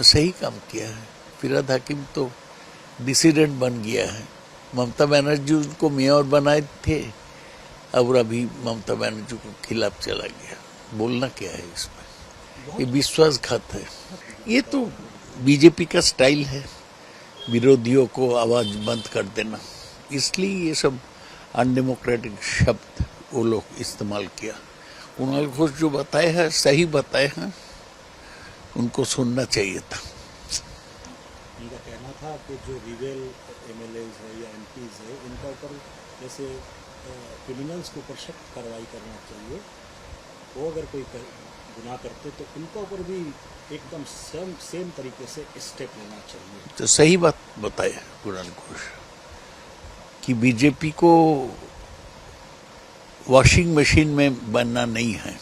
सही काम किया है। फिरहाद हाकिम तो डिसिडेंट बन गया है। ममता बनर्जी उनको मेयर बनाए थे और अभी ममता बनर्जी को खिलाफ चला गया। बोलना क्या है इसमें? ये विश्वासघात है। ये तो बीजेपी का स्टाइल है, विरोधियों को आवाज बंद कर देना। इसलिए ये सब अनडेमोक्रेटिक शब्द वो लोग इस्तेमाल किया। कुणाल घोष जो बताए हैं सही बताए हैं, उनको सुनना चाहिए था। उनका कहना था कि जो रिवेल एमएलएज है या एमपीज है, इनका ऊपर जैसे क्रिमिनल्स के ऊपर सख्त कार्रवाई करना चाहिए। वो अगर कोई गुनाह करते तो उनका ऊपर भी एकदम सेम तरीके से स्टेप लेना चाहिए। तो सही बात बताया कुणाल घोष कि बीजेपी को वॉशिंग मशीन में बनना नहीं है।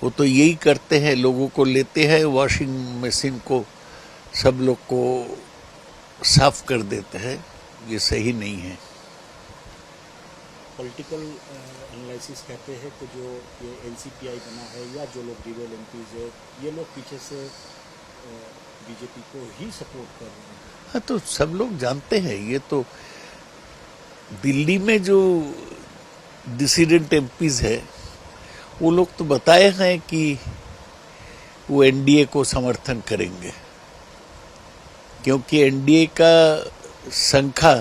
वो तो यही करते हैं, लोगों को लेते हैं, वॉशिंग मशीन को सब लोग को साफ कर देते हैं। ये सही नहीं है। पॉलिटिकल एनालिसिस कहते हैं कि जो ये एनसीपीआई बना है या जो लोग रिवेल एमपीज है, ये लोग पीछे से बीजेपी को ही सपोर्ट कर रहे हैं। हाँ, तो सब लोग जानते हैं। ये तो दिल्ली में जो डिसिडेंट एमपीज है, वो लोग तो बताए हैं कि वो एनडीए को समर्थन करेंगे, क्योंकि एनडीए का संख्या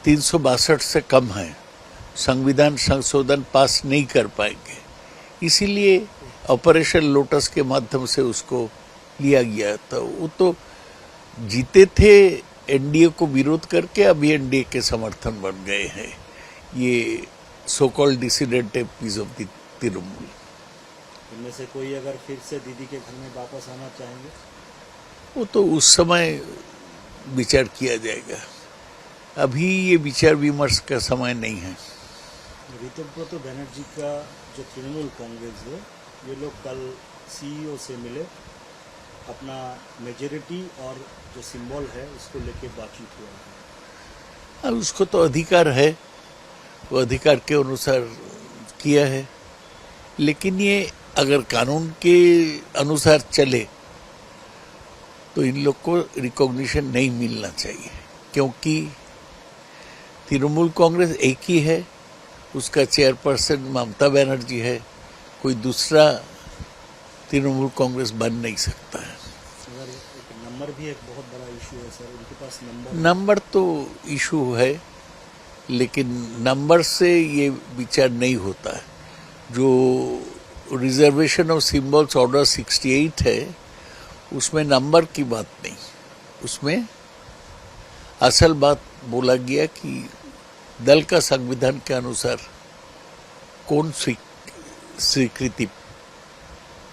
362 से कम है। संविधान संशोधन पास नहीं कर पाएंगे, इसीलिए ऑपरेशन लोटस के माध्यम से उसको लिया गया था। वो तो जीते थे एनडीए को विरोध करके, अभी एनडीए के समर्थन बन गए हैं ये so called dissident MPs of the Trinamool. इनमें से कोई अगर फिर से दीदी के घर में वापस आना चाहेंगे, वो तो उस समय विचार किया जाएगा। अभी ये विचार विमर्श का समय नहीं है। ऋतुव्रत बनर्जी का जो तृणमूल कांग्रेस है, ये लोग कल सीईओ से मिले, अपना मेजॉरिटी और जो सिंबल है उसको लेके बातचीत हुआ है। अब उसको तो अधिकार है, वो अधिकार के अनुसार किया है। लेकिन ये अगर कानून के अनुसार चले तो इन लोग को रिकॉग्निशन नहीं मिलना चाहिए, क्योंकि तृणमूल कांग्रेस एक ही है, उसका चेयरपर्सन ममता बनर्जी है। कोई दूसरा तृणमूल कांग्रेस बन नहीं सकता है। अगर एक नंबर भी एक बहुत बड़ा इशू है सर, उनके पास नंबर तो इशू है, लेकिन नंबर से ये विचार नहीं होता है। जो रिजर्वेशन ऑफ सिंबल्स ऑर्डर 68 है, उसमें नंबर की बात नहीं, उसमें असल बात बोला गया कि दल का संविधान के अनुसार कौन स्वीकृति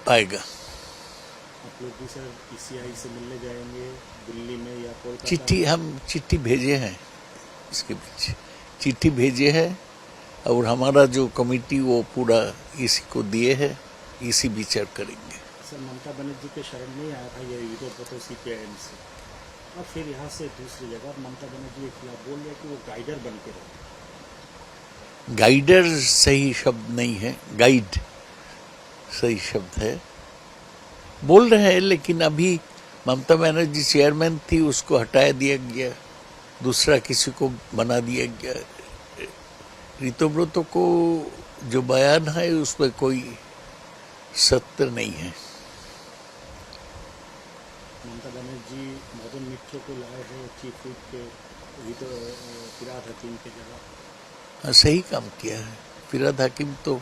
पाएगा। आप लोग भी सर ईसीआई से मिलने जाएंगे दिल्ली में या कोलकाता? हम चिट्ठी भेजे हैं, इसके पीछे चिट्ठी भेजे हैं और हमारा जो कमेटी वो पूरा इसी को दिए है, इसी विचार करेंगे। सर ममता बनर्जी के शरण नहीं आया था ये यूरोप सीपीआईएम से, और फिर यहाँ से दूसरी जगह ममता बनर्जी के खिलाफ बोल रहे कि वो गाइडर बन के रहे। गाइडर सही शब्द नहीं है, गाइड सही शब्द है। बोल रहे हैं, लेकिन अभी ममता बनर्जी चेयरमैन थी, उसको हटाया दिया गया, दूसरा किसी को बना दिया गया। ऋतुव्रत को जो बयान है उसमें कोई सत्य नहीं है। ममता बनर्जी मदन मित्र को लाए हैं चीफ व्हिप के फिरहाद हकीम की जगह। सही काम किया है। फिरहाद हाकिम तो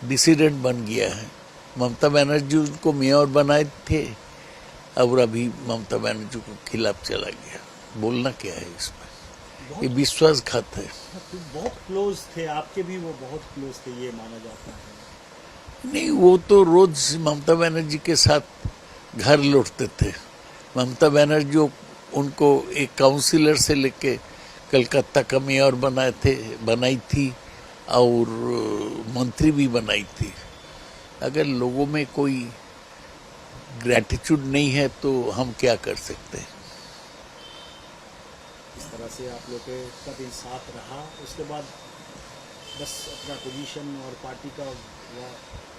डिसिडेंट बन गया है। ममता बनर्जी उनको मेयर बनाए थे और अभी ममता बनर्जी को खिलाफ चला गया। बोलना क्या है इसमें? ये विश्वासघात है। बहुत क्लोज थे आपके भी, वो बहुत क्लोज थे ये माना जाता है। नहीं, वो तो रोज ममता बनर्जी के साथ घर लौटते थे। ममता बनर्जी उनको एक काउंसिलर से लेके कलकत्ता का मेयर बनाई थी और मंत्री भी बनाई थी। अगर लोगों में कोई ग्रैटिट्यूड नहीं है तो हम क्या कर सकते हैं? इस तरह से आप लोग का दिन साथ रहा, उसके बाद बस अपना पोजीशन और पार्टी का हुआ?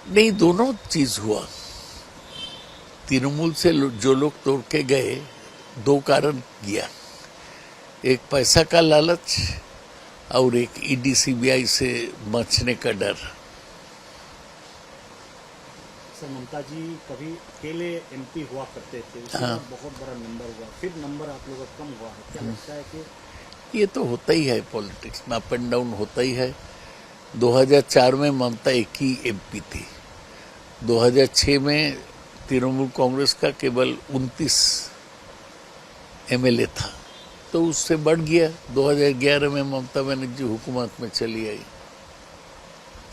नहीं, दोनों चीज हुआ। तृणमूल से जो लोग तोड़ के गए, दो कारण किया, एक पैसा का लालच और एक ईडी सीबीआई से बचने का डर। सर ममता जी कभी अकेले एमपी हुआ करते थे, उसके हाँ। बाद बहुत बड़ा नंबर हुआ, फिर नंबर आप लोगों का कम हुआ है, क्या लगता है कि ये तो होता ही है, पॉलिटिक्स में अप एंड डाउन होता ही है। 2004 में ममता एक ही एमपी थी, 2006 में तृणमूल कांग्रेस का केवल 29 एमएलए था, तो उससे बढ़ गया। 2011 में ममता बनर्जी हुकूमत में चली आई।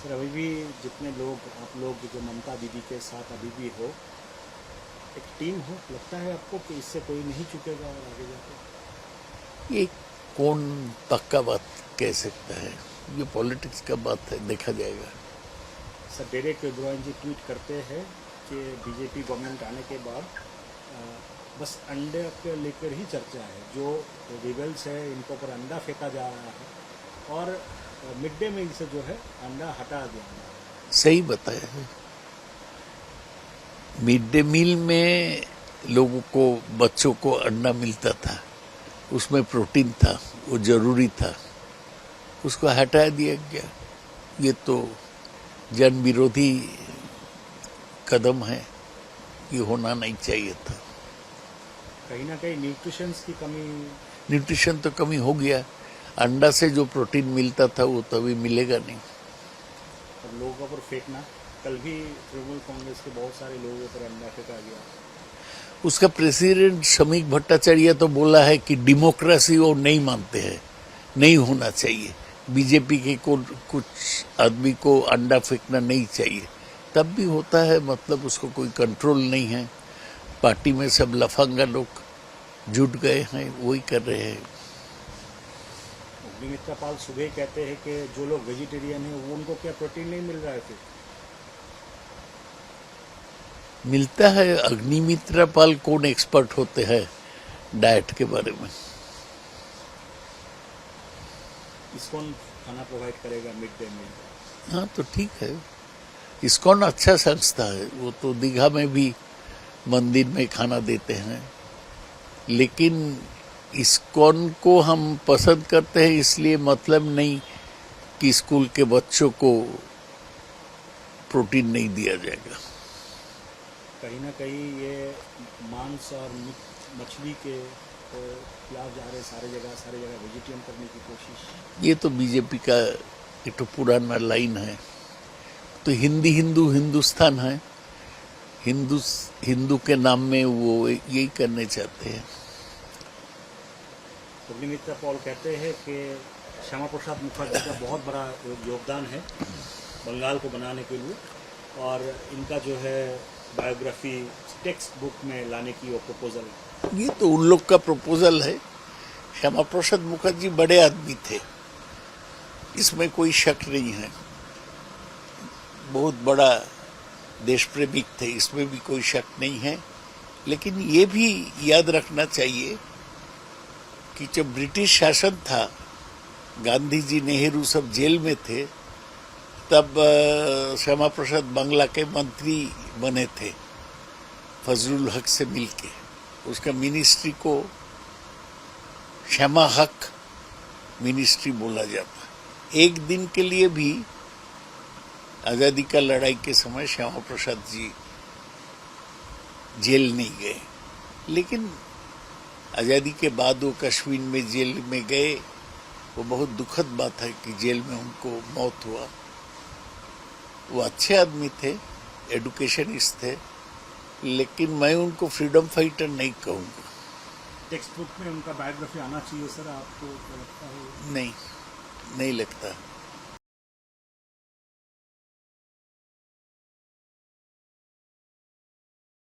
सर अभी भी जितने लोग आप लोग जो ममता दीदी के साथ अभी भी हो, एक टीम हो, लगता है आपको कि इससे कोई नहीं चुकेगा और आगे जाके? ये कौन पक्का बात कह सकता है, ये पॉलिटिक्स का बात है, देखा जाएगा। सर डेरेक ओब्रायन जी ट्वीट करते हैं कि बीजेपी गवर्नमेंट आने के बाद बस अंडे के लेकर ही चर्चा है, जो रिबेल्स है इनके ऊपर अंडा फेंका जा रहा है और मिड डे मील से जो है अंडा हटा दिया जा रहा है। सही बताया है। मिड डे मील में लोगों को, बच्चों को अंडा मिलता था, उसमें प्रोटीन था, वो जरूरी था, उसको हटा दिया गया। ये तो जन विरोधी कदम है, ये होना नहीं चाहिए था। कहीं ना कहीं न्यूट्रिशंस की कमी, न्यूट्रिशन तो कमी हो गया, अंडा से जो प्रोटीन मिलता था वो तो अभी मिलेगा नहीं। और लोगों पर फेंकना, कल भी तृणमूल कांग्रेस के बहुत सारे लोगों पर अंडा फेंका गया। उसका प्रेसिडेंट श्रमिक भट्टाचार्य तो बोला है कि डेमोक्रेसी वो नहीं मानते हैं, नहीं होना चाहिए, बीजेपी के कुछ आदमी को अंडा फेंकना नहीं चाहिए। तब भी होता है, मतलब उसको कोई कंट्रोल नहीं है। पार्टी में सब लफंगा लोग जुट गए हैं, वही कर रहे हैं। अग्निमित्रा पाल सुबह कहते हैं कि जो लोग वेजिटेरियन हैं वो, उनको क्या प्रोटीन नहीं मिल रहा है? फिर मिलता है। अग्निमित्रा पाल कौन एक्सपर्ट होते हैं डाइट के बारे में? इस्कॉन खाना प्रोवाइड करेगा मिड डे मील। हाँ तो ठीक है, इस्कॉन अच्छा संस्था है, वो तो दीघा में भी मंदिर में खाना देते हैं। लेकिन इस्कॉन को हम पसंद करते हैं इसलिए मतलब नहीं कि स्कूल के बच्चों को प्रोटीन नहीं दिया जाएगा। कहीं ना कहीं ये मांस और मछली के खिलाफ जा रहे, सारे जगह वेजिटेरियन करने की कोशिश। ये तो बीजेपी का एक तो पुराना लाइन है। तो हिंदुस्तान है, हिंदू के नाम में वो यही करने चाहते हैं। अग्निमित्रा पॉल कहते हैं कि श्यामा प्रसाद मुखर्जी का बहुत बड़ा योगदान है बंगाल को बनाने के लिए, और इनका जो है बायोग्राफी टेक्स्ट बुक में लाने की वो प्रपोजल है। ये तो उन लोग का प्रपोजल है। श्यामा प्रसाद मुखर्जी बड़े आदमी थे, इसमें कोई शक नहीं है। बहुत बड़ा देश प्रेमिक थे, इसमें भी कोई शक नहीं है। लेकिन ये भी याद रखना चाहिए कि जब ब्रिटिश शासन था, गांधी जी, नेहरू सब जेल में थे, तब श्यामा प्रसाद बांग्ला के मंत्री बने थे फजलुल हक से मिलके। उसका मिनिस्ट्री को श्यामा हक मिनिस्ट्री बोला जाता। एक दिन के लिए भी आज़ादी का लड़ाई के समय श्यामा प्रसाद जी जेल नहीं गए। लेकिन आज़ादी के बाद वो कश्मीर में जेल में गए, वो बहुत दुखद बात है कि जेल में उनको मौत हुआ। वो अच्छे आदमी थे, एडुकेशनिस्ट थे, लेकिन मैं उनको फ्रीडम फाइटर नहीं कहूँगा। टेक्स्ट बुक में उनका बायोग्राफी आना चाहिए सर, आपको क्या लगता है? नहीं लगता।